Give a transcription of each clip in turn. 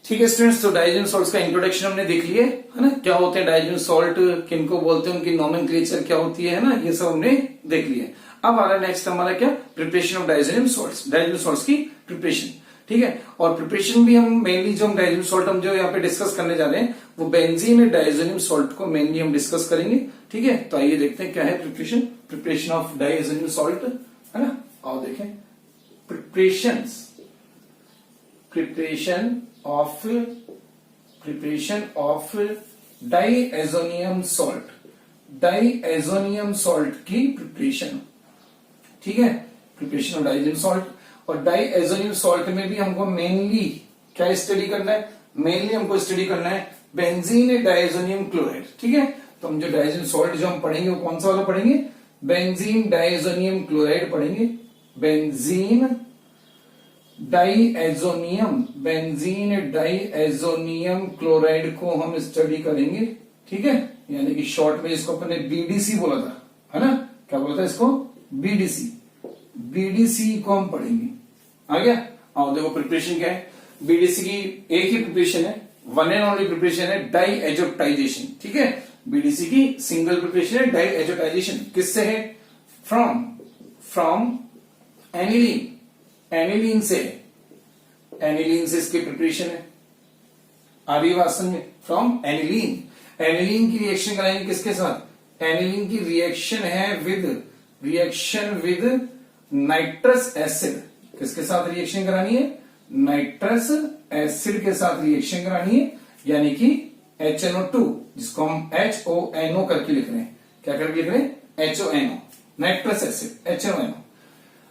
ठीक है स्टूडेंट्स, तो डाइजेन सॉल्ट्स का इंट्रोडक्शन हमने देख लिया है ना। क्या होते हैं डाइजेन सॉल्ट, किनको बोलते हैं, उनकी नॉमेनक्लेचर क्या होती है ना, ये सब हमने देख लिया। अब आ रहा है नेक्स्ट हमारा क्या, प्रिपरेशन ऑफ डाइजेन सॉल्ट्स, डाइजेन सॉल्ट्स की प्रिपरेशन। ठीक है, और प्रिपरेशन भी हम मेनली जो हम डाइजेन सॉल्ट हम जो यहाँ पे डिस्कस करने जा रहे हैं वो बेंजीन डाइजेनियम सॉल्ट को मेनली हम डिस्कस करेंगे। ठीक है, तो आइए देखते हैं क्या है प्रिपरेशन ऑफ डाइजेनियम सॉल्ट, है ना। आओ देखें प्रिपरेशन ऑफ डाइएजोनियम सॉल्ट की प्रिपरेशन। ठीक है, प्रिपरेशन ऑफ डाइजेनियम सॉल्ट। और डाइएजोनियम सॉल्ट में भी हमको मेनली क्या स्टडी करना है, मेनली हमको स्टडी करना है बेंजीन डाइएजोनियम क्लोराइड। ठीक है, तो हम जो डाइजेनियम सॉल्ट जो हम पढ़ेंगे वो कौन सा वाला पढ़ेंगे, बेंजीन डाइएजोनियम क्लोराइड पढ़ेंगे। बेंजीन डाइएजोनियम क्लोराइड को हम स्टडी करेंगे। ठीक है, यानी कि शॉर्ट में इसको अपने बीडीसी बोला था, है ना। क्या बोला था इसको, बीडीसी को हम पढ़ेंगे। आ गया। आओ देखो प्रिपरेशन क्या है। बीडीसी की एक ही प्रिपरेशन है, वन एंड ओनली प्रिपरेशन है, डाइएजोटाइजेशन। ठीक है, बीडीसी की सिंगल प्रिपरेशन है डाइएजोटाइजेशन। किससे है, फ्रॉम एनिलीन से इसकी प्रिपरेशन है। आदिवासन में फ्रॉम एनिलीन की रिएक्शन कराएंगे किसके साथ, एनिलीन की रिएक्शन है विद नाइट्रस एसिड। किसके साथ रिएक्शन करानी है, नाइट्रस एसिड के साथ रिएक्शन करानी है, यानी कि HNO2 जिसको हम HONO करके लिख रहे हैं। क्या करके लिख रहे हैं, HONO, नाइट्रस एसिड HONO।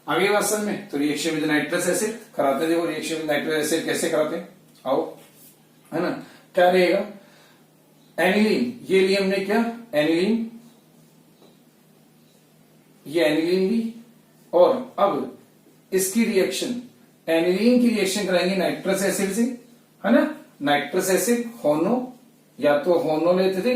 आगे वासन में तो रिएक्शन विद नाइट्रस एसिड कराते थे। वो रिएक्शन विद नाइट्रस एसिड कैसे कराते हैं, आओ, है ना। क्या रहेगा, एनिलीन, ये लिए हमने क्या, एनिलीन, ये एनिलीन ली। और अब इसकी रिएक्शन, एनिलीन की रिएक्शन कराएंगे नाइट्रस एसिड से, है ना। नाइट्रस एसिड होनो, या तो होनो लेते थे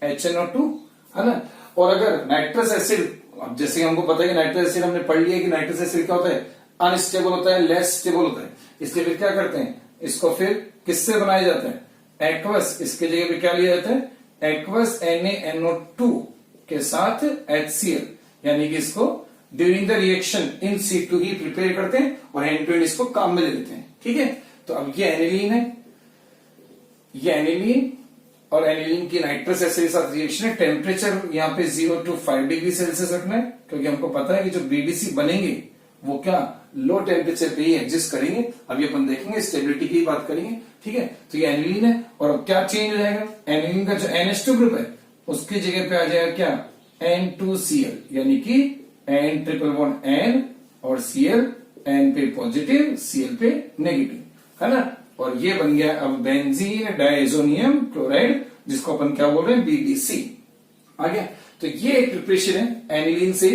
HNO2, है ना। और अगर नाइट्रस एसिड, अब जैसे हमको पता है कि नाइट्रस एसिड हमने पढ़ लिया कि नाइट्रस एसिड क्या होता है, अनस्टेबल होता है, लेस स्टेबल होता है। इसलिए फिर क्या करते हैं, इसको फिर किससे बनाया जाता है, एक्वस। इसके जगह पे क्या लिया जाता है, एक्वस NaNO2 के साथ HCl, यानी कि इसको during the reaction in situ he prepare करते हैं और एंड टू एंड इसको काम में ले लेते हैं। ठीक है, तो अब ये एनिलीन है, ये एनिलीन और एनिलीन की नाइट्रस एसिड के साथ रिएक्शन है। टेम्परेचर यहाँ पे 0 to 5 डिग्री सेल्सियस रखना है, क्योंकि हमको पता है कि जो बीडीसी बनेंगे वो क्या लो टेम्परेचर पे ही एग्जिस्ट करेंगे। अभी अपन देखेंगे, स्टेबिलिटी की बात करेंगे। ठीक है, तो ये एनिलीन है। और अब क्या चेंज हो जाएगा, एनिलीन का जो NH2 ग्रुप है उसकी जगह पे आ जाएगा क्या, N2Cl, यानी कि N=N और Cl, N पे पॉजिटिव Cl पे नेगेटिव, है ना। और ये बन गया अब बेंजीन डाइएजोनियम क्लोराइड, जिसको अपन क्या बोल रहे हैं, बीडीसी। आ गया। तो ये एक प्रिपरेशन है एनिलीन से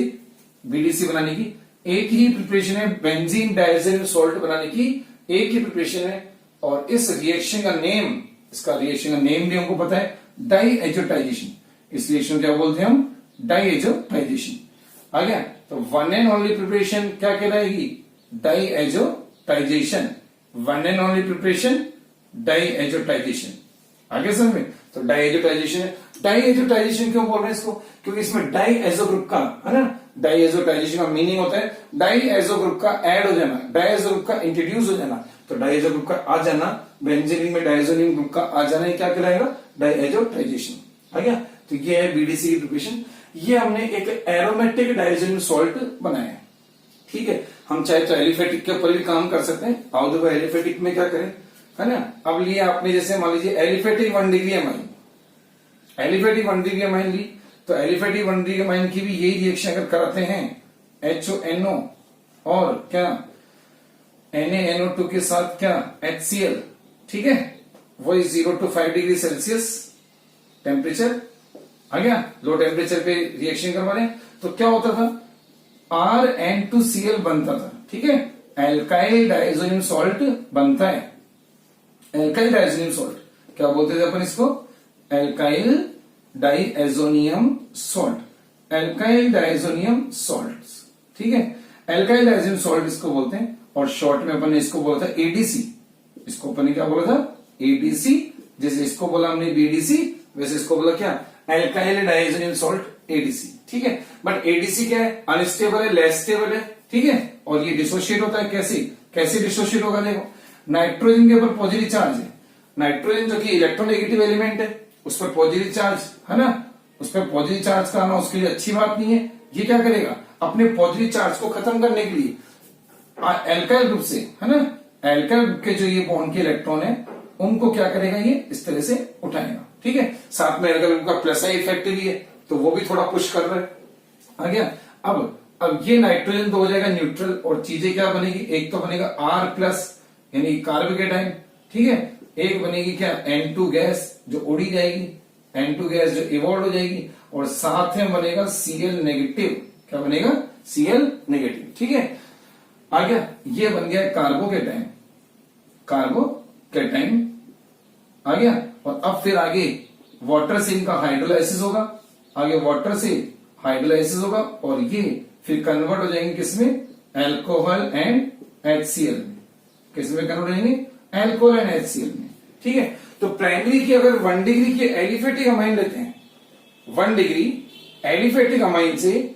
बीडीसी बनाने की, एक ही प्रिपरेशन है बेंजीन डाइएजोनियम सॉल्ट बनाने की, एक ही प्रिपरेशन है। और इस रिएक्शन का नेम, इसका रिएक्शन का नेम भी हमको पता है, डाइएजोटाइजेशन। इस रिएक्शन क्या बोलते हैं हम, डाइएजोटाइजेशन। आ गया। तो वन एंड ओनली प्रिपरेशन क्या कहलाएगी, diazotization. One and only preparation diazotization. आगे समझ में, तो डाइएजोटाइजेशन है। डाइएजोटाइजेशन क्यों बोल रहे हैं इसको, क्योंकि इसमें डाइएजो ग्रुप का, है ना। डाइएजोटाइजेशन का मीनिंग होता है डाइएजो ग्रुप का ऐड हो जाना, डाइएजो ग्रुप का इंट्रोड्यूस हो जाना। तो डाइएजो ग्रुप का आ जाना, बेंजीन में डाइएजोनियम ग्रुप का आ जाना, ये क्या कहलाएगा, डाइएजोटाइजेशन। आ गया। तो ये है बीडीसी की प्रिपरेशन। ये हमने एक एरोमेटिक डाइजेनियम सॉल्ट बनाया है। ठीक है, हम चाहे तो एलिफेटिक के ऊपर भी काम कर सकते हैं। आओ देखो एलिफेटिक में क्या करें, है ना। अब लिया आपने, जैसे मान लीजिए aliphatic 1 degree amine, aliphatic 1 degree amine ली, तो एलिफेटिक 1 डिग्री अमाइन की भी यही रिएक्शन अगर कराते हैं HONO और क्या NaNO2 के साथ क्या HCl, ठीक है, वही 0 to 5 डिग्री सेल्सियस टेम्परेचर। आ गया, लो टेम्परेचर पे रिएक्शन करवा रहे हैं, तो क्या होता था, RN2Cl बनता था। ठीक है, एल्काइल डाइएजोनियम सॉल्ट बनता है। एल्काइल डाइएजोनियम सॉल्ट क्या बोलते थे अपन इसको, alkyl diazonium salt, alkyl diazonium salt. ठीक है, एल्काइल डाइएजोनियम सॉल्ट इसको बोलते हैं। और शॉर्ट में अपन ने इसको बोला था ADC, इसको अपन ने क्या बोला था, एडीसी, जैसे इसको बोला हमने बीडीसी, वैसे इसको बोला क्या, एल्काइल डाइजोनियम सॉल्ट एडीसी। ठीक है, बट एडीसी क्या है, अनस्टेबल है, लेस स्टेबल है। ठीक है, और ये डिसोशिएट होता है कैसे डिसोशिएट होगा, देखो नाइट्रोजन के ऊपर पॉजिटिव चार्ज है, नाइट्रोजन जो कि इलेक्ट्रोनेगेटिव एलिमेंट है, उस पर पॉजिटिव चार्ज है ना, उस पर पॉजिटिव चार्ज का आना उसके लिए अच्छी बात नहीं है। ये क्या करेगा, अपने पॉजिटिव चार्ज को खत्म करने के लिए एल्काइल ग्रुप से, है ना, एल्काइल ग्रुप के जो ये बॉन्ड के इलेक्ट्रॉन है उनको क्या करेगा, ये इस तरह से उठाएगा। ठीक है, साथ में एल्काइल ग्रुप का प्लस आई इफेक्ट भी है, तो वो भी थोड़ा पुश कर रहा है। आ गया। अब ये नाइट्रोजन तो हो जाएगा न्यूट्रल, और चीजें क्या बनेगी, एक तो बनेगा R प्लस यानी कार्बोकेटाइन। ठीक है, एक बनेगी क्या, N2 गैस जो उड़ी जाएगी, N2 गैस जो इवॉल्व हो जाएगी, और साथ में बनेगा Cl नेगेटिव। क्या बनेगा, Cl नेगेटिव। ठीक है, आ गया, ये बन गया कार्बोकेटाइन, कार्बोकेटाइन आ गया। और अब फिर आगे वाटर से इनका हाइड्रोलाइसिस होगा, आगे वाटर से हाइड्रोलाइसिस होगा, और ये फिर कन्वर्ट हो जाएंगे किसमें, एल्कोहल एंड HCl में। किसमें कन्वर्ट हो जाएंगे, एल्कोहल एंड HCl में। ठीक है, तो प्राइमरी की अगर 1 डिग्री के एलिफेटिक अमाइन लेते हैं, 1 डिग्री एलिफेटिक अमाइन से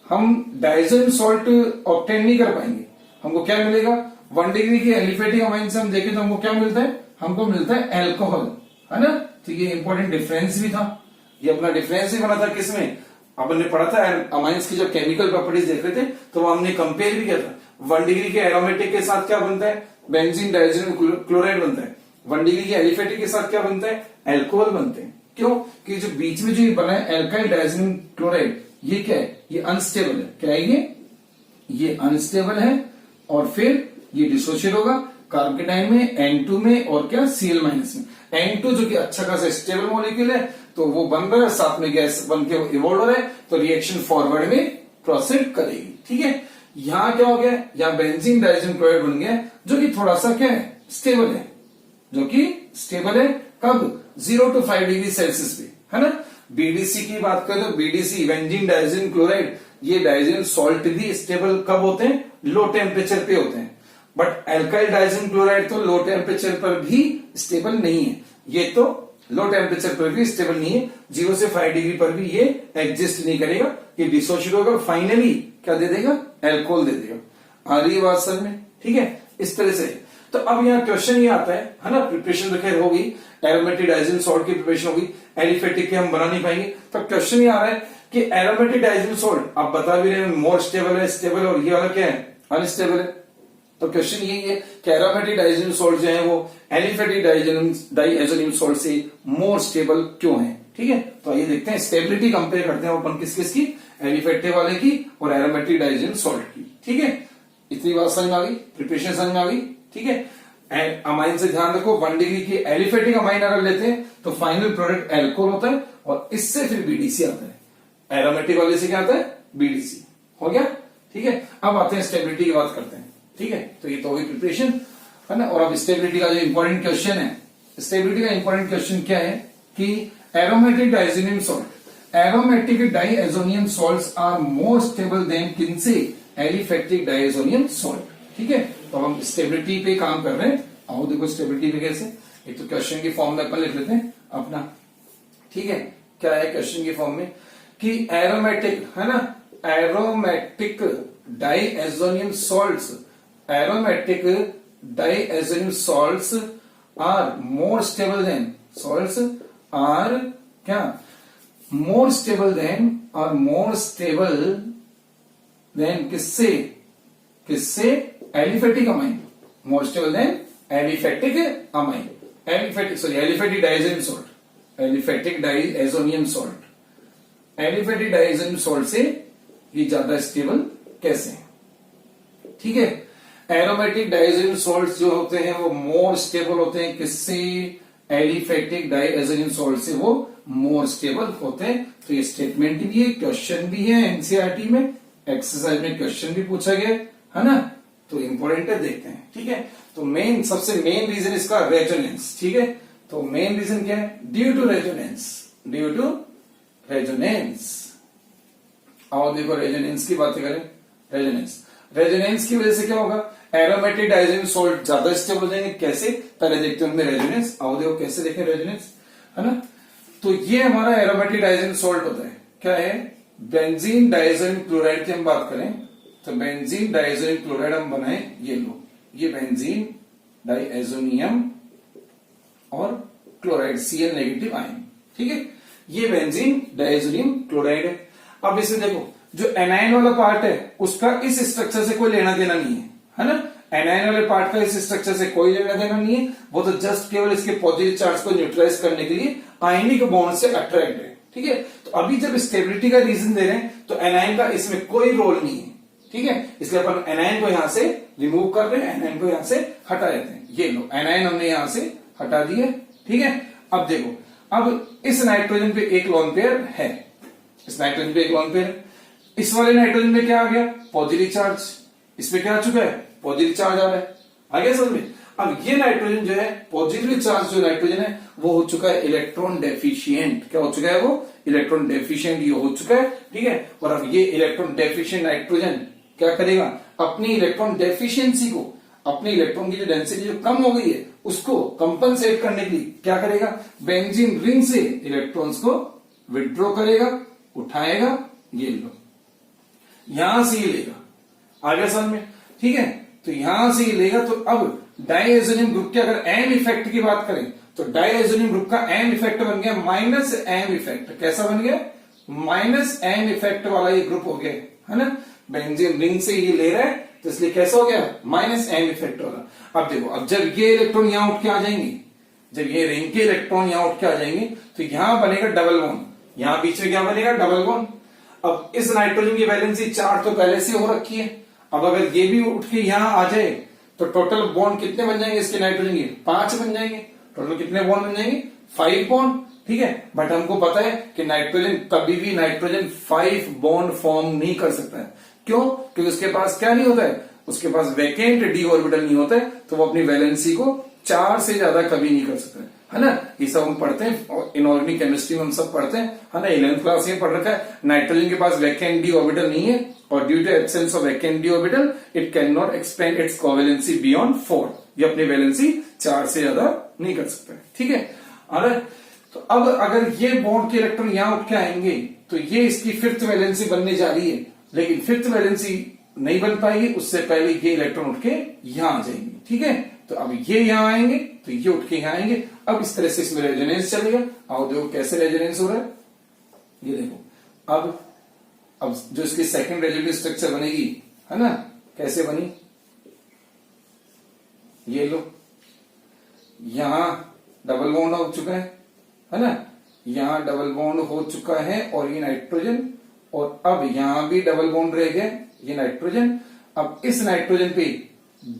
हम डाइजोनियम सॉल्ट ऑब्टेन नहीं कर पाएंगे। हमको क्या मिलेगा, 1 डिग्री के एलिफेटिक अमाइन से हम देखें तो हमको क्या मिलता है, हमको मिलता है एल्कोहल, है ना। तो ये इंपॉर्टेंट डिफरेंस भी था, ये अपना डिफरेंस भी बना था किसमें, अपन ने पढ़ा था अमाइंस की जब केमिकल प्रॉपर्टीज देख रहे थे तो वो हमने कंपेयर भी किया था। 1 डिग्री के एरोमेटिक के साथ क्या बनता है, बेंजीन डाइजोनियम क्लोराइड बनता है। 1 डिग्री के एलिफेटिक के साथ क्या बनता है, एल्कोहल बनते हैं। क्यों, कि जो बीच में जो ये बना है एल्काइल डाइजोनियम क्लोराइड, ये क्या है, ये अनस्टेबल है। क्या है ये अनस्टेबल है, और फिर ये डिसोशिएट होगा कार्बोकेटाइन में, N2 में, और क्या Cl माइनस में। N2 जो कि अच्छा खासा स्टेबल मॉलिक्यूल है, तो वो बन रहा है, साथ में गैस बन के इवॉल्व हो रहा है, तो रिएक्शन फॉरवर्ड में प्रोसीड करेगी। ठीक है, यहां क्या हो गया, यहां बेंजीन डाइजोनियम क्लोराइड बन गया जो कि थोड़ा सा क्या है, स्टेबल है, जो कि स्टेबल है कब, 0 to 5 डिग्री सेल्सियस पे, है ना। बीडीसी की बात करें तो बीडीसी बेंजीन डाइजोनियम क्लोराइड, ये डाइजोनियम सॉल्ट भी स्टेबल कब होते हैं, लो टेम्परेचर पे होते हैं। बट एल्काइल डाइजोनियम क्लोराइड तो लो टेम्परेचर पर भी स्टेबल नहीं है, ये तो लो टेम्परेचर पर भी स्टेबल नहीं है, 0 से 5 डिग्री पर भी ये एग्जिस्ट नहीं करेगा, ये डिसोशिएट होगा, फाइनली क्या दे देगा, एल्कोहल दे देगा। आ रही है बात समझ में। ठीक है, इस तरह से। तो अब यहाँ क्वेश्चन ये आता है ना, प्रिपरेशन तो खैर होगी, एरोमेटिक डाइजोनियम सॉल्ट की प्रिपरेशन होगी, एलिफेटिक के हम बना नहीं पाएंगे। तो क्वेश्चन ये आ रहा है कि एरोमेटिक डाइजोनियम सॉल्ट आप बता भी रहे हैं मोर स्टेबल है, स्टेबल, और ये वाला क्या है, अनस्टेबल है। तो क्वेश्चन यही है कि एरोमेटिक डाइजोनियम सॉल्ट जो है वो एलिफेटिक डाइएजोनियम सॉल्ट से मोर स्टेबल क्यों है। ठीक है, तो ये देखते हैं, स्टेबिलिटी कंपेयर करते हैं अपन किस किस की, एलिफेटिक वाले की और एरोमेटिक डाइजोनियम सॉल्ट की। ठीक है, इतनी बात समझ में आ गई, प्रिपरेशन समझ में आ गई। ठीक है, अमाइन से ध्यान रखो, 1 डिग्री की एलिफेटिक अमाइन अगर लेते हैं तो फाइनल प्रोडक्ट एल्कोहल होता है, और इससे फिर बीडीसी आता है। एरोमेटिक वाले से क्या आता है, बीडीसी। हो गया। ठीक है, अब आते हैं स्टेबिलिटी की बात करते हैं। ठीक है, तो ये तो होगी प्रिपरेशन, है ना। और अब स्टेबिलिटी का जो इंपॉर्टेंट क्वेश्चन है, स्टेबिलिटी का इंपॉर्टेंट क्वेश्चन क्या है कि aromatic diazonium salt, aromatic diazonium salts are more stable than किनसे, एलिफेटिक डाइएजोनियम सॉल्ट। ठीक है, तो हम स्टेबिलिटी पे काम कर रहे हैं। आओ देखो स्टेबिलिटी पे कैसे, एक तो क्वेश्चन की फॉर्म में अपन लिख लेते हैं अपना। ठीक है, क्या है क्वेश्चन की फॉर्म में कि एरोमेटिक, है ना, aromatic diazonium salts, aromatic diazonium salts are more stable than, salts are क्या, more stable than, or more stable than किससे, किससे, aliphatic amine, more stable than aliphatic amine, aliphatic sorry aliphatic diazonium salt, aliphatic diazonium salt, aliphatic diazonium salt से ये ज्यादा stable कैसे है। ठीक है, एरोमेटिक डाइएजोनियम सॉल्ट्स जो होते हैं वो मोर स्टेबल होते हैं किससे, एलिफेटिक डाइएजोनियम सॉल्ट से वो मोर स्टेबल होते हैं। तो ये स्टेटमेंट भी है, क्वेश्चन भी है, एनसीईआरटी में एक्सरसाइज में क्वेश्चन भी पूछा गया है ना, तो इंपॉर्टेंट है, देखते हैं। ठीक है, तो मेन सबसे मेन रीजन इसका रेजोनेंस। ठीक है, तो मेन रीजन क्या है, due to resonance, due to resonance. आओ देखो रेजोनेंस की बात करें, रेजोनेंस, रेजोनेंस की वजह से क्या होगा, एरोमेटिक डाइजेनियम सॉल्ट ज्यादा स्टेबल हो जाएंगे। कैसे? पहले देखते हैं उनमें रेजोनेंस। आओ देखो कैसे देखें रेजोनेंस, है ना। तो ये हमारा एरोमेटिक डाइजेनियम सॉल्ट होता है। क्या है? बेंजीन डाइजेनियम क्लोराइड की हम बात करें तो बेंजीन डाइजेनियम क्लोराइड हम बनाए, ये लो, ये बेंजीन डाइएजोनियम और क्लोराइड Cl नेगेटिव आयन, ठीक है। ये बेंजीन डाइएजोनियम क्लोराइड है। अब इसमें देखो जो एनायन वाला पार्ट है उसका इस स्ट्रक्चर से कोई लेना देना नहीं है ना। एनायन वाले पार्ट का इस स्ट्रक्चर से कोई लेना देना नहीं है, वो तो जस्ट केवल इसके पॉजिटिव चार्ज को न्यूट्रलाइज करने के लिए आयनिक बॉन्ड से अट्रैक्ट है, ठीक है। तो अभी जब स्टेबिलिटी का रीजन दे रहे हैं तो एनायन का इसमें कोई रोल नहीं है, ठीक है। इसलिए अपन एनायन को यहां से रिमूव कर रहे हैं, एनायन को यहां से हटा देते हैं। ये लो एनायन हमने यहां से हटा दिए, ठीक है। अब देखो, अब इस नाइट्रोजन पे एक लोन पेयर है, इस नाइट्रोजन पे एक लोन पेयर, इस वाले नाइट्रोजन में क्या आ गया? Positive charge. इसमें क्या आ चुका है? पॉजिटिव चार्ज आ रहा है। आ गया समझ में? अब ये नाइट्रोजन जो है, पॉजिटिव चार्ज जो नाइट्रोजन है वो हो चुका है इलेक्ट्रॉन डेफिशिएंट। क्या हो चुका है? वो इलेक्ट्रॉन डेफिशिएंट ये हो चुका है, ठीक है। और अब ये इलेक्ट्रॉन डेफिशिएंट नाइट्रोजन क्या करेगा? अपनी इलेक्ट्रॉन डेफिशिएंसी को, अपनी इलेक्ट्रॉन की जो डेंसिटी जो कम हो गई है उसको कंपनसेट करने के लिए क्या करेगा? बेंजीन रिंग से इलेक्ट्रॉन्स को विड्रॉ करेगा, उठाएगा, ये लो, यहां से ये लेगा। आगे समझ में? ठीक है। तो यहां से ये लेगा। तो अब डाइएजोनियम ग्रुप के अगर एम इफेक्ट की बात करें तो डाइएजोनियम ग्रुप का एम इफेक्ट बन गया माइनस एम इफेक्ट। कैसा बन गया? माइनस एम इफेक्ट वाला ये ग्रुप हो गया, है ना। बेंजीन रिंग से ये ले रहा है तो इसलिए कैसा हो गया? माइनस एम इफेक्ट वाला। अब देखो, अब जब ये इलेक्ट्रॉन यहां उठ के आ जाएंगे, जब ये रिंग के इलेक्ट्रॉन यहां उठ के आ जाएंगे तो यहां बनेगा डबल बॉन्ड, यहां बीच में क्या बनेगा? Double bond. अब इस नाइट्रोजन की वैलेंसी 4 तो पहले से हो रखी है। अब अगर ये भी उठ के यहां आ जाए तो टोटल बॉन्ड कितने बन जाएंगे इसके नाइट्रोजन के? 5 बन जाएंगे। टोटल कितने बॉन्ड बन जाएंगे? 5 बॉन्ड, ठीक है। बट हमको पता है कि नाइट्रोजन कभी भी नाइट्रोजन 5 बॉन्ड फॉर्म नहीं कर सकता है। क्यों? क्योंकि उसके पास क्या नहीं होता है? उसके पास वैकेंट डी ऑर्बिटल नहीं होता है, तो वो अपनी वैलेंसी को 4 से ज्यादा कभी नहीं कर सकता है ना। ये सब हम पढ़ते हैं इनऑर्गेनिक केमिस्ट्री में, हम सब पढ़ते हैं, है ना। 11th क्लास में पढ़ रखा है। नाइट्रोजन के पास वैकेंट डी ऑर्बिटल नहीं है और due to absence of vacant d orbital it can not expand its covalency beyond 4। ये अपनी वैलेंसी 4 से ज्यादा नहीं कर सकता है, ठीक है। अरे तो अब अगर ये बॉन्ड के इलेक्ट्रॉन यहां उठ के आएंगे तो ये इसकी 5th वैलेंसी बनने जा रही है, लेकिन 5th वैलेंसी नहीं बन पाएगी, उससे पहले ये इलेक्ट्रॉन उठ के यहां आ जाएंगे, ठीक है। तो अब ये यहां आएंगे तो ये उठ के यहां आएंगे। अब इस तरह से इसमें रेजोनेंस चलेगा। आओ देखो कैसे रेजोनेंस हो रहा है। ये देखो, अब जो इसकी सेकंड रेजोनेंस स्ट्रक्चर बनेगी, है ना, कैसे बनी? ये लो, यहां डबल बॉन्ड हो चुका है ना, यहां डबल बॉन्ड हो चुका है और ये नाइट्रोजन, और अब यहां भी डबल बॉन्ड रह गया, ये नाइट्रोजन। अब इस नाइट्रोजन पे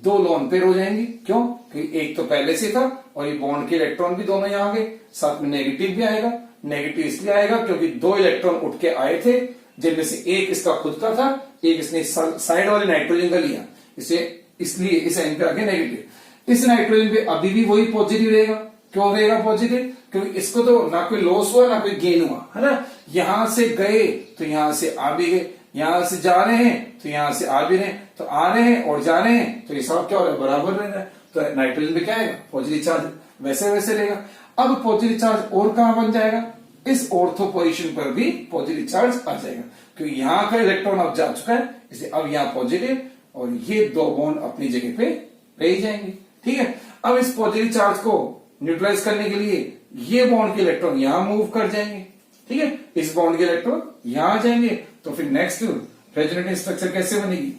2 लोन पेयर हो जाएंगे। क्यों? क्योंकि एक तो पहले से था और ये बॉन्ड के इलेक्ट्रॉन भी दोनों यहां आ गए, साथ में नेगेटिव भी आएगा। नेगेटिव इसलिए आएगा क्योंकि 2 इलेक्ट्रॉन उठ के आए थे, जिनमें से एक इसका खुद का था, एक इसने साइड वाले नाइट्रोजन का लिया, इसे इसलिए इस एंड पे आ गया नेगेटिव। इस नाइट्रोजन पे अभी भी वही पॉजिटिव रहेगा। क्यों रहेगा पॉजिटिव? क्योंकि इसको तो ना कोई लॉस हुआ ना कोई गेन हुआ, है ना। यहां से गए तो यहां से आ भी गए, यहां से जा रहे हैं तो यहां से आ भी रहे हैं, तो आ रहे हैं और जा रहे हैं तो ये सब क्या हो रहा है? बराबर रह रहा है। तो नाइट्रोजन पे क्या आएगा? पॉजिटिव चार्ज वैसे वैसे रहेगा। अब पॉजिटिव चार्ज और कहां बन जाएगा? इस ऑर्थो पोजीशन पर भी पॉजिटिव चार्ज आ जाएगा, क्योंकि यहां का इलेक्ट्रॉन अब जा चुका है, इसलिए अब यहां पॉजिटिव और ये 2 बॉन्ड अपनी जगह पे रह जाएंगे, ठीक है। अब इस पॉजिटिव चार्ज को न्यूट्रलाइज करने के लिए ये बॉन्ड के इलेक्ट्रॉन यहां मूव कर जाएंगे, ठीक है। इस बॉन्ड के इलेक्ट्रॉन यहां आ जाएंगे। तो फिर नेक्स्ट रेजोनेटिव स्ट्रक्चर कैसे बनेगी?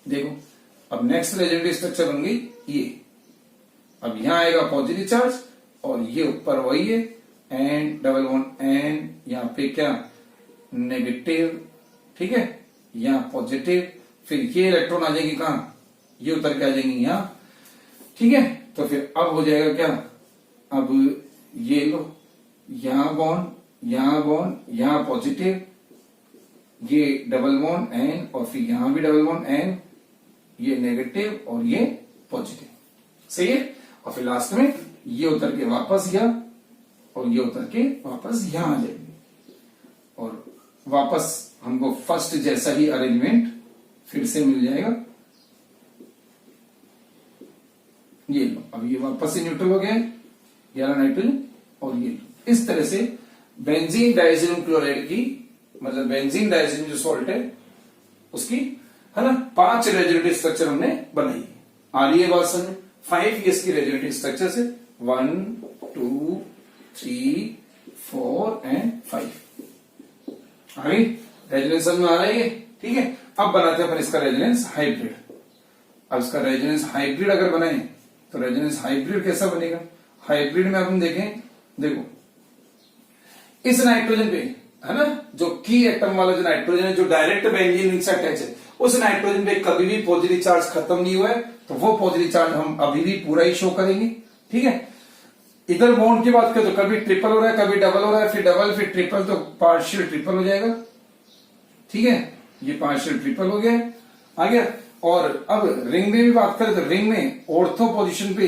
देखो, अब नेक्स्ट रेजोनेटिव स्ट्रक्चर बन गई ये। अब यहां आएगा पॉजिटिव चार्ज और ये ऊपर वही है, एंड डबल बॉन्ड एंड, यहां पे क्या? नेगेटिव, ठीक है, यहां पॉजिटिव। फिर ये इलेक्ट्रॉन आ जाएंगे कहां? ये उतर के आ जाएंगे यहां, ठीक है। तो फिर अब हो जाएगा क्या? अब ये लो, यहां बॉन्ड, यहां बॉन्ड, यहां पॉजिटिव, ये डबल बॉन्ड एन, और फिर यहां भी डबल बॉन्ड एन, ये नेगेटिव और ये पॉजिटिव, सही है। और फिर लास्ट में ये उतर के वापस गया और ये उतर के वापस यहां आ जाएंगे, और वापस हमको फर्स्ट जैसा ही अरेंजमेंट फिर से मिल जाएगा। अब ये वापस से न्यूट्रल हो गया, ये वाला नाइट्रोजन और ये। इस तरह से बेंजीन डाइजीन क्लोराइड की, मतलब बेंजीन डाइजीन जो सॉल्ट है उसकी, है ना, 5 रेजोनेटिव स्ट्रक्चर हमने बनाई। आ रही है बात समझ में? 5 इसकी रेजोनेटिव स्ट्रक्चर से 1 2 3 4 एंड 5 आ गई। रेजोनेंस समझ में आ रही है? ठीक है। अब बनाते हैं अपन इसका रेजोनेंस हाइब्रिड। अब इसका रेजोनेंस हाइब्रिड अगर बनाए तो रेजोनेंस हाइब्रिड कैसा बनेगा? हाइब्रिड में अपन देखें, देखो इस नाइट्रोजन पे, है ना, जो की एटम वाला जो नाइट्रोजन है, जो डायरेक्ट बेंजीन रिंग से अटैच है, उस नाइट्रोजन पे कभी भी पॉजिटिव चार्ज खत्म नहीं हुआ है, तो वो पॉजिटिव चार्ज हम अभी भी पूरा ही शो करेंगे। ठीक है। इधर बॉन्ड की बात करें तो कभी ट्रिपल हो रहा है, कभी डबल हो रहा है, फिर डबल फिर ट्रिपल, तो पार्शियल ट्रिपल हो जाएगा। ठीक है, ये पार्शियल ट्रिपल हो गया, आ गया। और अब रिंग में भी बात करें तो रिंग में ऑर्थो पोजीशन पे,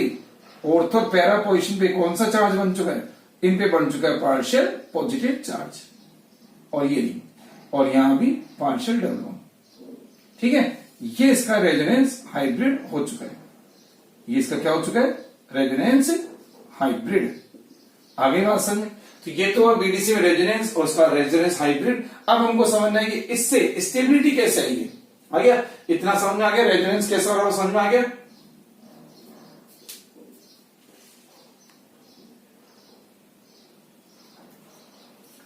ऑर्थो पैरा पोजीशन पे कौन सा चार्ज बन चुका है? इन पे बन चुका है पार्शियल पॉजिटिव चार्ज, और ये रिंग, और यहां भी पार्शियल डबल बॉन्ड। ठीक है, ये इसका रेजोनेंस हाइब्रिड हो चुका है। ये इसका क्या हो चुका है? Resonance hybrid. आगे बात समझ में? तो ये तो बीडीसी में रेजोनेंस और उसका रेजोनेंस हाइब्रिड। अब हमको समझना है कि इससे स्टेबिलिटी कैसे आई है। आ गया? इतना समझ में आ गया? रेजोनेंस कैसा हो रहा है समझ में आ गया?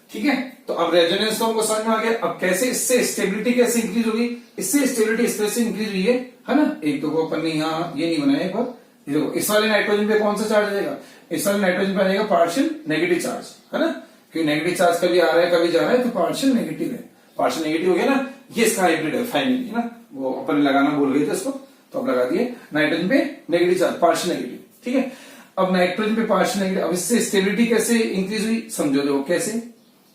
ठीक है, तो अब रेजोनेंस तो हमको समझ में आ गया। अब कैसे इससे स्टेबिलिटी कैसे इंक्रीज होगी? इससे स्टेबिलिटी इस तरह से इंक्रीज हुई है ना। एक तो अपन ने यहाँ ये नहीं बनाया, एक बार देखो, इस वाले नाइट्रोजन पे कौन सा चार्ज आ जाएगा? इस वाले नाइट्रोजन पे आ जाएगा पार्शियल नेगेटिव चार्ज, है ना, क्योंकि नेगेटिव चार्ज कभी आ रहा है कभी जा रहा है, तो पार्शियल नेगेटिव है। पार्शियल नेगेटिव हो गया ना, ये इसका हाइब्रिड है फाइनली, है ना। वो अपन लगाना भूल गए थे इसको, तो अब लगा दिए। नाइट्रोजन पे नेगेटिव चार्ज, पार्शियल नेगेटिव। ठीक है, अब नाइट्रोजन पे पार्शियल नेगेटिव, अब इससे स्टेबिलिटी कैसे इंक्रीज हुई समझो। देखो कैसे,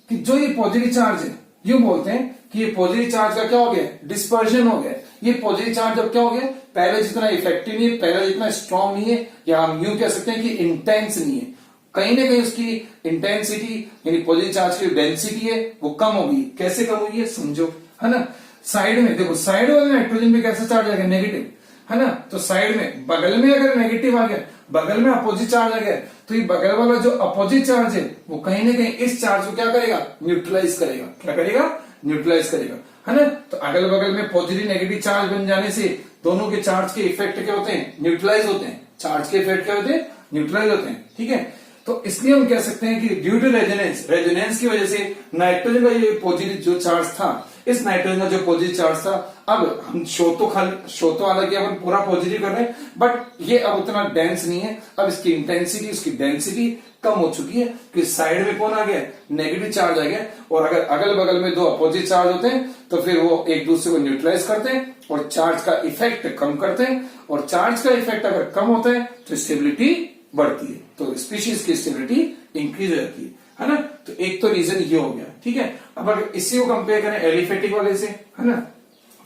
कि जो ये पॉजिटिव चार्ज है, यूं बोलते हैं कि ये पॉजिटिव चार्ज का क्या हो गया? डिस्पर्जन हो गया। ये पॉजिटिव चार्ज अब क्या हो गया? पहले जितना इफेक्टिव नहीं है, पहले जितना स्ट्रांग नहीं है, या हम यूं कह सकते हैं कि इंटेंस नहीं है। कहीं ना कहीं उसकी इंटेंसिटी यानी पॉजिटिव चार्ज की डेंसिटी है वो कम होगी। कैसे कम हुई है समझो, है ना। साइड में देखो, साइड वाले नाइट्रोजन पे कैसा चार्ज आ गया? नेगेटिव, है ना। तो साइड में, बगल में अगर नेगेटिव आ गया, बगल में अपोजिट चार्ज आ गया, तो ये बगल वाला जो अपोजिट चार्ज है वो कहीं ना कहीं इस चार्ज को क्या करेगा? न्यूट्रलाइज करेगा। क्या करेगा? न्यूट्रलाइज करेगा, है ना। तो अगल बगल में पॉजिटिव नेगेटिव चार्ज बन जाने से दोनों के चार्ज के इफेक्ट क्या होते हैं? न्यूट्रलाइज होते हैं। चार्ज के इफेक्ट क्या होते हैं? न्यूट्रलाइज होते हैं। ठीक है, तो इसलिए हम कह सकते हैं कि ड्यू टू रेजोनेंस, रेजोनेंस की वजह से नाइट्रोजन का ये पॉजिटिव जो चार्ज था, इस नाइट्रोजन का जो पॉजिटिव चार्ज था, अब हम शो तो हालांकि अपन पूरा पॉजिटिव कर रहे हैं, बट ये अब उतना डेंस नहीं है। अब इसकी इंटेंसिटी, उसकी डेंसिटी कम हो चुकी है, कि साइड में कौन आ गया? नेगेटिव चार्ज आ गया। और अगर अगल बगल में दो अपोजिट चार्ज होते हैं तो फिर वो एक दूसरे को न्यूट्रलाइज करते हैं और चार्ज का इफेक्ट कम करते हैं। और चार्ज का इफेक्ट अगर कम होता है तो स्टेबिलिटी बढ़ती है, तो स्पीशीज की स्टेबिलिटी इंक्रीज हो जाती है ना। तो एक तो रीजन ये हो गया। ठीक है, अब अगर इसी को कंपेयर करें एलिफेटिक वाले से, है ना।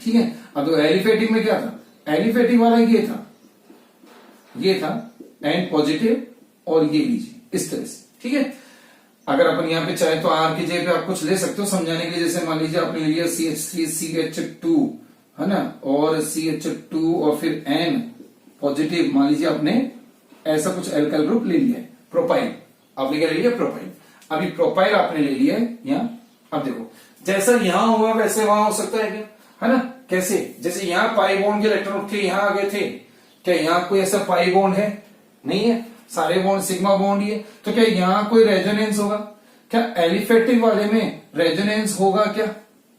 ठीक है, अब तो एलिफेटिक में क्या था? एलिफेटिक वाला ये था एन पॉजिटिव, और ये लीजिए इस तरह से। ठीक है, अगर अपन यहाँ पे चाहे तो आर की जगह पे आप कुछ ले सकते हो समझाने के लिए। जैसे मान लीजिए आपने लिया CH3CH2, है ना, और CH2 और फिर N पॉजिटिव, मान लीजिए आपने ऐसा कुछ एल्काइल ग्रुप ले लिया है, प्रोपाइल। आपने क्या ले लिया? प्रोपाइल। अभी प्रोपाइल आपने ले लिया है यहाँ। अब देखो, जैसा यहां हुआ वैसे वहां हो सकता है क्या? है ना। कैसे? जैसे यहाँ पाई बॉन्ड के इलेक्ट्रॉन उठ के यहां आ गए थे, क्या यहाँ कोई ऐसा पाई बॉन्ड है? नहीं है, सारे बॉन्ड सिग्मा बॉन्ड ही है। तो क्या यहाँ कोई रेजोनेंस होगा? क्या एलिफेटिक वाले में रेजोनेंस होगा क्या?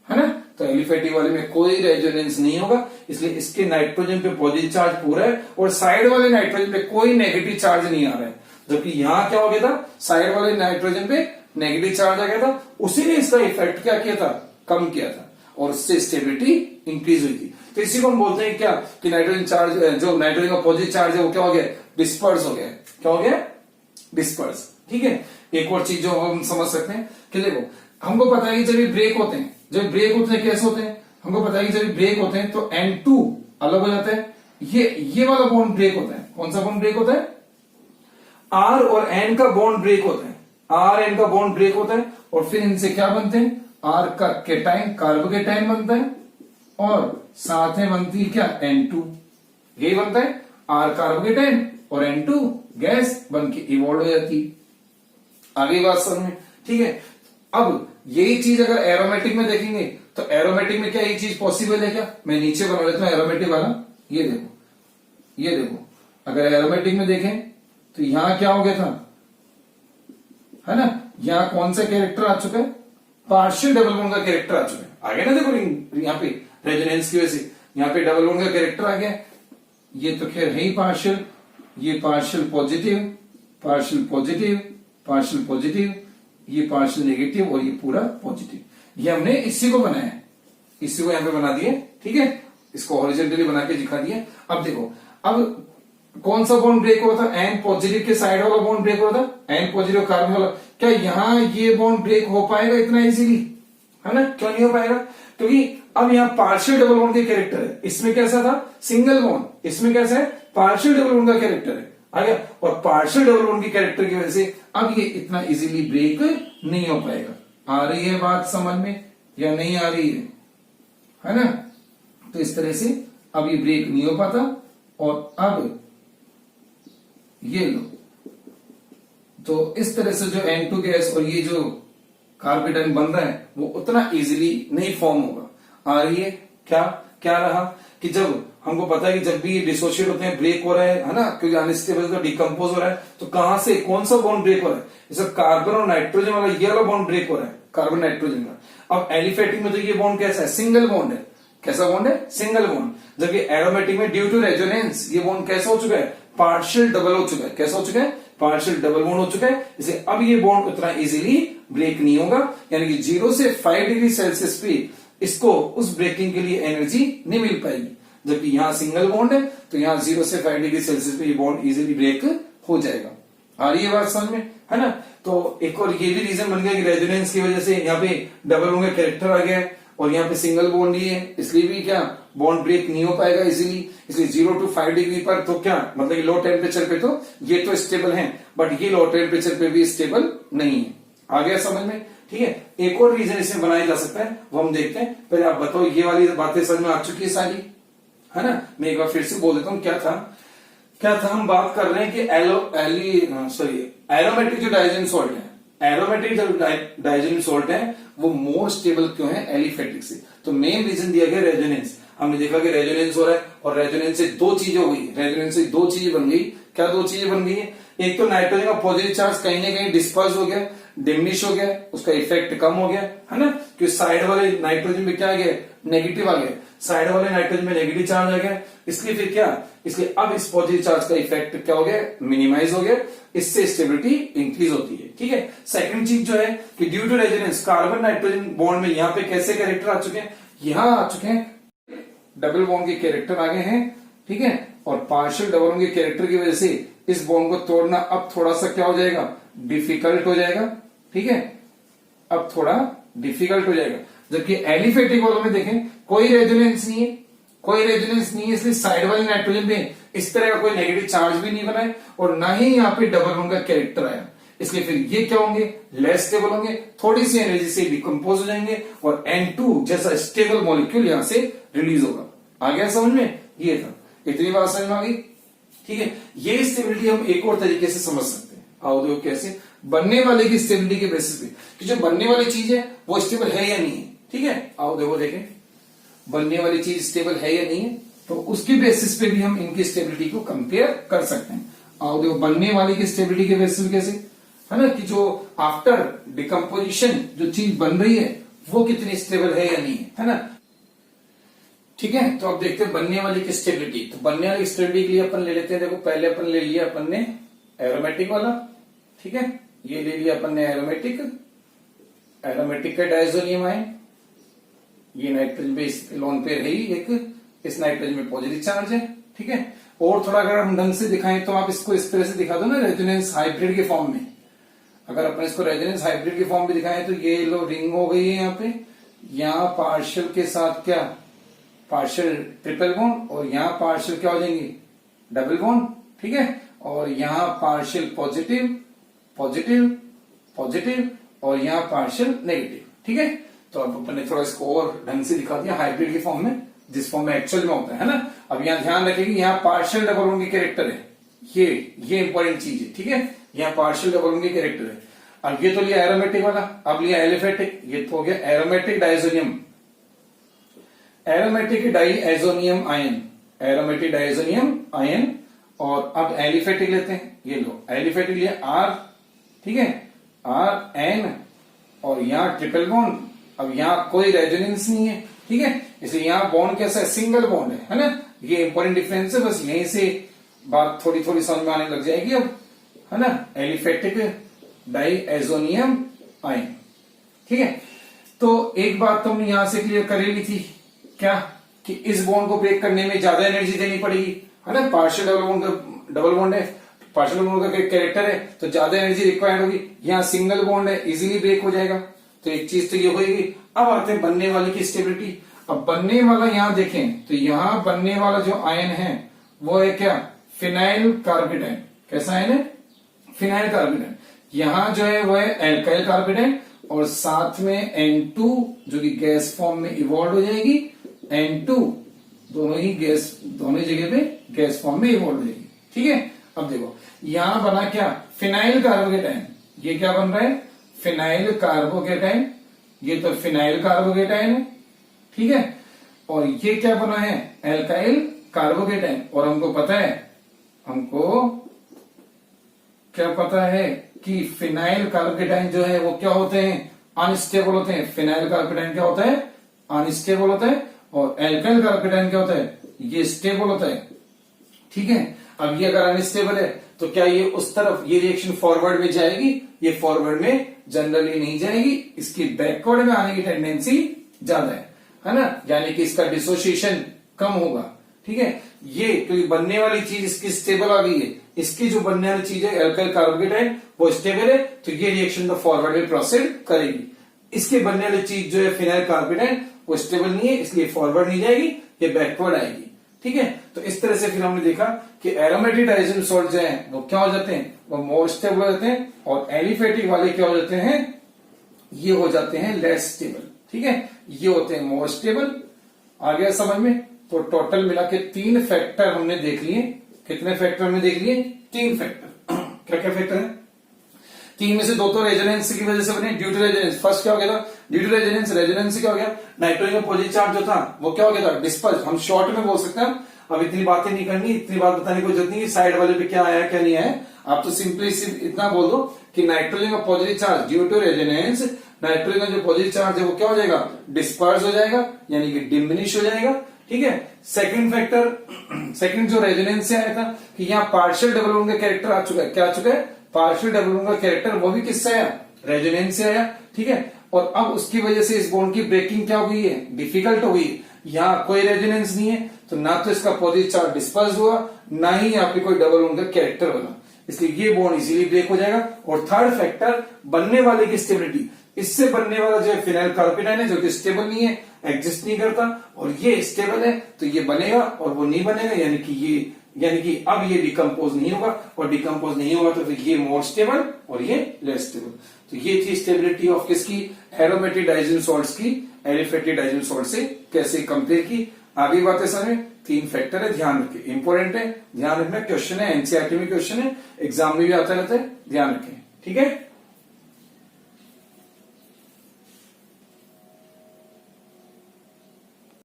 है ना। तो एलिफेटिक वाले में कोई रेजोनेंस नहीं होगा, इसलिए इसके नाइट्रोजन पे पॉजिटिव चार्ज पूरा है और साइड वाले नाइट्रोजन पे कोई नेगेटिव चार्ज नहीं आ रहा है। जबकि यहां क्या हो गया था? साइड वाले नाइट्रोजन पे नेगेटिव चार्ज आ गया था, उसी ने इसका इफेक्ट क्या किया था? कम किया था, और उससे स्टेबिलिटी इंक्रीज हुई थी। तो इसी को हम बोलते हैं क्या? कि नाइट्रोजन चार्ज, जो नाइट्रोजन का पॉजिटिव चार्ज है वो क्या हो गया? डिस्पर्स हो गया। क्या हो गया? डिस्पर्स। ठीक है, एक और चीज जो हम समझ सकते हैं कि देखो, हमको पता है कि जब ये ब्रेक होते हैं, कैसे होते हैं? हमको पता है कि जब ब्रेक होते हैं तो N2 अलग हो जाता है, ये वाला बॉन्ड ब्रेक होता है। कौन सा बॉन्ड ब्रेक होता है? R और N का बॉन्ड ब्रेक होता है। R N का बॉन्ड ब्रेक होता है, और फिर इनसे क्या बनते हैं? R का केटाइन, कार्बोकेटाइन बनता है, और साथ में बनती है क्या? N2। यही बनता है, R कार्बोकेटाइन और N2 गैस बन के इवॉल्व हो जाती है। आगे बात समझ में, ठीक है। अब यही चीज अगर एरोमेटिक में देखेंगे तो एरोमेटिक में क्या यही चीज पॉसिबल है क्या? मैं नीचे बना लेता हूं एरोमेटिक वाला। ये देखो, ये देखो, अगर एरोमेटिक में देखें तो यहां क्या हो गया था, है ना, यहां कौन सा कैरेक्टर आ चुका है? पार्शियल डबल बॉन्ड का कैरेक्टर आ चुका है। आगे ना देखो यहाँ पे रेजोनेंस की वजह से यहाँ पे डबल बॉन्ड का कैरेक्टर आ गया। ये तो खैर है ही पार्शियल, ये partial positive, partial positive, partial positive, ये पार्शियल नेगेटिव और ये पूरा पॉजिटिव। ये हमने इसी को बनाया है, इसी को यहां पे बना दिए, ठीक है। इसको हॉरिजॉन्टली बना के दिखा दिया। अब देखो, अब कौन सा बॉन्ड ब्रेक हुआ था? एन पॉजिटिव के साइड वाला बॉन्ड ब्रेक हुआ था, एन पॉजिटिव कार्बन वाला। क्या यहां ये बॉन्ड ब्रेक हो पाएगा इतना इजीली? है ना, क्यों नहीं हो पाएगा? क्योंकि अब यहाँ पार्शियल डबल बॉन्ड के कैरेक्टर है। इसमें कैसा था? Single bond. इसमें कैसा है? पार्शियल डबल बॉन्ड का कैरेक्टर है। आ गया। और पार्शियल डबल बॉन्ड के कैरेक्टर की वजह से अब ये इतना इजीली ब्रेक नहीं हो पाएगा। आ रही है बात समझ में या नहीं आ रही है ना? तो इस तरह से अब ये ब्रेक नहीं हो पाता। और अब ये लो, तो इस तरह से जो N2 गैस और ये जो कार्बेटाइन बन रहा है वो उतना इजीली नहीं फॉर्म होगा। आ रही है क्या? क्या रहा कि जब हमको पता है कि जब भी डिसोशिएट होते हैं, ब्रेक हो रहा है ना, क्योंकि अनस्टेबल का डिकम्पोज हो रहा है, तो कहां से कौन सा बॉन्ड ब्रेक हो रहा है? जैसे कार्बन और नाइट्रोजन वाला ये वाला बॉन्ड ब्रेक हो रहा है, कार्बन नाइट्रोजन का। अब एलिफेटिक में तो ये बॉन्ड कैसा है? सिंगल बॉन्ड है। कैसा बॉन्ड है? Single bond. जबकि एरोमेटिक में ड्यू टू रेजोनेंस ये बॉन्ड कैसा हो चुका है? पार्शियल डबल हो चुका है। कैसा हो चुका है? पार्शियल डबल बॉन्ड हो चुका है। इसे अब ये बॉन्ड उतना इजीली ब्रेक नहीं होगा। यानी कि 0 से 5 डिग्री सेल्सियस पे इसको उस ब्रेकिंग के लिए एनर्जी नहीं मिल पाएगी। जबकि यहां सिंगल बॉन्ड है तो यहां 0 से 5 डिग्री सेल्सियस पे ये बॉन्ड इजीली ब्रेक हो जाएगा। आ रही है बात समझ में, है ना? तो एक और ये भी रीजन बन गया कि रेजोनेंस की वजह से यहाँ पे डबल बॉन्ड का कैरेक्टर आ गया है और यहाँ पे सिंगल बॉन्ड नहीं है, इसलिए भी क्या बॉन्ड ब्रेक नहीं हो पाएगा इजीली। इसलिए 0 to 5 डिग्री पर तो क्या मतलब कि लो टेम्परेचर पे तो ये तो स्टेबल है, बट ये लो टेम्परेचर पे भी स्टेबल नहीं है। आ गया समझ में, ठीक है। एक और रीजन इसमें बनाया जा सकता है, वो हम देखते हैं। पहले आप बताओ, ये वाली बातें समझ में आ चुकी है सारी, है ना? मैं एक बार फिर से बोल देता हूँ क्या था। हम बात कर रहे हैं कि एरोमेटिक जो डाइजेन सॉल्ट है, एरोमेटिक जो डाइजेन सॉल्ट है वो मोर स्टेबल क्यों है एलिफेटिक से? तो मेन रीजन दिया गया रेजोनेंस। हमने देखा कि रेजोनेंस हो रहा है और रेजोनेंस से दो चीजें हो गई, रेजोनेंस से दो चीजें बन गई। क्या दो चीजें बन गई है? एक तो नाइट्रोजन का पॉजिटिव चार्ज कहीं ना कहीं डिस्पर्स हो गया, डिमिनिश हो गया, उसका इफेक्ट कम हो गया, है ना? क्योंकि साइड वाले नाइट्रोजन में क्या आ गया? नेगेटिव आ गया। साइड वाले नाइट्रोजन में नेगेटिव चार्ज आ गया, इसलिए फिर क्या, इसलिए अब इस पॉजिटिव चार्ज का इफेक्ट क्या हो गया? मिनिमाइज हो गया। इससे स्टेबिलिटी इंक्रीज होती है, ठीक है। सेकंड चीज जो है कि due to resonance carbon nitrogen bond में यहाँ पे कैसे कैरेक्टर आ चुके हैं? यहां आ चुके हैं डबल बॉन्ड के कैरेक्टर आ गए हैं, ठीक है। और पार्शियल डबल बॉन्ड के कैरेक्टर की वजह से इस बॉन्ड को तोड़ना अब थोड़ा सा क्या हो जाएगा? डिफिकल्ट हो जाएगा, ठीक है। अब थोड़ा डिफिकल्ट हो जाएगा। जबकि एलिफेटिक वालों में देखें कोई रेजोनेंस नहीं है, कोई रेजोनेंस नहीं है, इसलिए साइड वाले नाइट्रोजन में इस तरह का कोई नेगेटिव चार्ज भी नहीं बना है और ना ही यहाँ पे डबल बॉन्ड का कैरेक्टर आया। इसलिए फिर ये क्या होंगे? लेस स्टेबल होंगे, थोड़ी सी एनर्जी से डिकम्पोज हो जाएंगे और N2 जैसा स्टेबल मॉलिक्यूल यहां से रिलीज होगा। आ गया समझ में? ये था, इतनी बात समझ में आ गई, ठीक है। ये स्टेबिलिटी हम एक और तरीके से समझ सकते हैं। आओ देखो कैसे, बनने वाले की स्टेबिलिटी के बेसिस पे कि जो बनने वाली चीज है वो स्टेबल है या नहीं है, ठीक है। आओ देखो देखें बनने वाली चीज स्टेबल है या नहीं है, तो उसके बेसिस पे भी हम इनकी स्टेबिलिटी को कंपेयर कर सकते हैं। आओ देखो बनने वाली की स्टेबिलिटी के बेसिस पे कैसे, है ना, कि जो आफ्टर डिकम्पोजिशन जो चीज बन रही है वो कितनी स्टेबल है या नहीं है ना, ठीक है। तो अब देखते हैं बनने वाली की स्टेबिलिटी। तो बनने वाली स्टेबिलिटी के लिए अपन ले लेते हैं, देखो पहले अपन ले लिया अपन ने एरोमेटिक वाला, ठीक है। ये ले लिया अपन ने एरोमेटिक, एरोमेटिक का डायजोनियम आए, ये नाइट्रोजन बेस लोन पेयर है ही एक, इस नाइट्रोजन में पॉजिटिव चार्ज है, ठीक है। और थोड़ा अगर हम ढंग से दिखाएं तो आप इसको इस तरह से दिखा दो ना, रेजोनेंस हाइब्रिड के फॉर्म में। अगर अपन इसको रेजोनेंस हाइब्रिड के फॉर्म में दिखाएं तो ये लो रिंग हो गई है यहाँ पे, यहाँ पार्शियल के साथ क्या पार्शियल ट्रिपल बॉन्ड और यहाँ पार्शियल क्या हो जाएंगे? डबल बॉन्ड, ठीक है। और यहाँ पार्शियल पॉजिटिव पॉजिटिव पॉजिटिव और यहाँ पार्शियल नेगेटिव, ठीक है। तो अब अपन ने थोड़ा इसको और ढंग से दिखा दिया हाइब्रिड के फॉर्म में, जिस फॉर्म में एक्चुअल में होता है ना। अब यहाँ ध्यान रखेंगे यहाँ पार्शियल डबल बॉन्ड के कैरेक्टर है, ये इंपॉर्टेंट चीज है, ठीक है। यहाँ पार्शियल डबल बॉन्ड के कैरेक्टर है। अब ये तो लिया एरोमेटिक वाला, अब लिया एलिफेटिक, ये तो हो गया aromatic diazonium, aromatic diazonium ion, aromatic diazonium ion. और अब एलिफेटिक लेते हैं, ये लो एलिफेटिक लिया आर, ठीक है, आर एन, और यहाँ ट्रिपल बॉन्ड। अब यहाँ कोई रेजोनेंस नहीं है, ठीक है, इसलिए यहाँ बॉन्ड कैसा है, सिंगल बॉन्ड है ना। ये इंपॉर्टेंट डिफरेंस है, बस यहीं से बात थोड़ी थोड़ी समझ में आने लग जाएगी अब, है ना। एलिफेटिक डाइएजोनियम आयन, ठीक है। तो एक बात तो हमने यहां से क्लियर कर ली थी, क्या, कि इस बॉन्ड को ब्रेक करने में ज्यादा एनर्जी देनी पड़ेगी, है ना। पार्शियल डबल बॉन्ड है, पार्शियल बॉन्ड का कैरेक्टर है तो ज्यादा एनर्जी रिक्वायर्ड होगी। यहाँ सिंगल बॉन्ड है, इजीली ब्रेक हो जाएगा, तो एक चीज तो ये होगी। अब आते हैं बनने वाले की स्टेबिलिटी। अब बनने वाला यहाँ देखें तो यहाँ बनने वाला जो आयन है वो है क्या, फिनाइल कार्बेटाइन। कैसा आयन है, फिनाइल कार्बेटाइन। यहाँ जो है वो है एल्काइल कार्बेटाइन, और साथ में N2 जो कि गैस फॉर्म में इवॉल्व हो जाएगी, N2 दोनों ही गैस, दोनों जगह पे गैस फॉर्म में इवॉल्व हो जाएगी, ठीक है। अब देखो यहां बना क्या, फिनाइल कार्बोकेटाइन। ये क्या बन रहा है, फिनाइल कार्बोकेटाइन, ये तो फिनाइल कार्बोकेटाइन है, ठीक है। और ये क्या बना है, एल्काइल कार्बोकेटाइन। और हमको पता है, हमको क्या पता है कि फिनाइल कार्बोकेटाइन जो है वो क्या होते हैं, अनस्टेबल होते हैं। फिनाइल कार्बोकेटाइन क्या होता है, अनस्टेबल होता है, और एल्काइल कार्बोकेटाइन क्या होता है, ये स्टेबल होता है, ठीक है। अब ये अगर अनस्टेबल है तो क्या ये उस तरफ ये रिएक्शन फॉरवर्ड में जाएगी, ये फॉरवर्ड में जनरली नहीं जाएगी, इसकी बैकवर्ड में आने की टेंडेंसी ज्यादा है ना, यानी कि इसका डिसोसिएशन कम होगा, ठीक है। ये क्योंकि बनने वाली चीज इसकी स्टेबल आ गई है, इसकी जो बनने वाली चीज है एल्काइल कार्बोकेटाइन वो स्टेबल है, तो ये रिएक्शन तो फॉरवर्ड में प्रोसीड करेगी। इसके बनने वाली चीज जो है फिनाइल कार्बोकेटाइन वो स्टेबल नहीं है, इसलिए फॉरवर्ड नहीं जाएगी, ये बैकवर्ड आएगी, ठीक है। तो इस तरह से फिर हमने देखा कि एरोमेटिक डाइजेशन सॉल्ट जो है वो क्या हो जाते हैं, वो मोर स्टेबल हो जाते हैं, और एलिफेटिक वाले क्या हो जाते हैं, ये हो जाते हैं लेस स्टेबल, ठीक है। ये होते हैं मोर स्टेबल। आ गया समझ में। तो टोटल मिला के 3 फैक्टर हमने देख लिए। कितने फैक्टर हमने देख लिए, 3 फैक्टर। क्या क्या फैक्टर है, 3 में से 2 तो रेजोनेंस की वजह से बने, ड्यू टू रेजोनेंस। फर्स्ट क्या हो गया था, ड्यू टू रेजोनेंस। रेजोनेंस से क्या हो गया, नाइट्रोजन का पॉजिटिव चार्ज जो था वो क्या हो गया था, डिस्पर्स। हम शॉर्ट में बोल सकते हैं, अब इतनी बातें नहीं करनी, इतनी बात बताने की जरूरत नहीं, साइड वाले पे क्या आया क्या नहीं आया। आप तो सिंपली सिर्फ इतना बोल दो कि नाइट्रोजन का positive charge due to resonance, nitrogen का जो पॉजिटिव चार्ज है वो क्या हो जाएगा, डिस्पर्स हो जाएगा, यानी कि डिमिनिश हो जाएगा, ठीक है। सेकंड फैक्टर, सेकंड जो रेजोनेंस से आया था कि यहाँ पार्शियल डबल बॉन्ड का कैरेक्टर आ चुका है। क्या आ चुका है, पार्शियल डबल बॉन्ड का कैरेक्टर, वो भी किससे आया, रेजोनेंस से आया, ठीक है। और अब उसकी वजह से इस बॉन्ड की ब्रेकिंग क्या हो गई है, डिफिकल्ट हो गई। यहाँ कोई रेजोनेंस नहीं है, तो ना तो इसका पॉजिटिव चार्ज डिस्पर्स हुआ, ना ही यहाँ पे कोई डबल बॉन्ड का कैरेक्टर बना, इसलिए ये बॉन्ड इजीली ब्रेक हो जाएगा। और थर्ड फैक्टर, बनने वाले की स्टेबिलिटी। इससे बनने वाला जो है फिनाइल कार्बोकेटाइन है जो कि स्टेबल नहीं है, एग्जिस्ट नहीं करता, और ये स्टेबल है तो ये बनेगा और वो नहीं बनेगा, यानी कि अब ये डिकम्पोज नहीं होगा, और डिकम्पोज नहीं होगा तो फिर ये मोर स्टेबल और ये लेस स्टेबल। तो ये थी स्टेबिलिटी ऑफ किसकी, एरोमेटिक डाइजेशन सॉल्ट्स की एलिफेटिक डाइजेशन सॉल्ट से कैसे कंपेयर की। आगे बातें समझे, 3 फैक्टर है, ध्यान रखें, इंपॉर्टेंट है, ध्यान रखना। क्वेश्चन है, एनसीईआरटी में क्वेश्चन है, एग्जाम में भी आता रहता है, ध्यान रखें, ठीक है।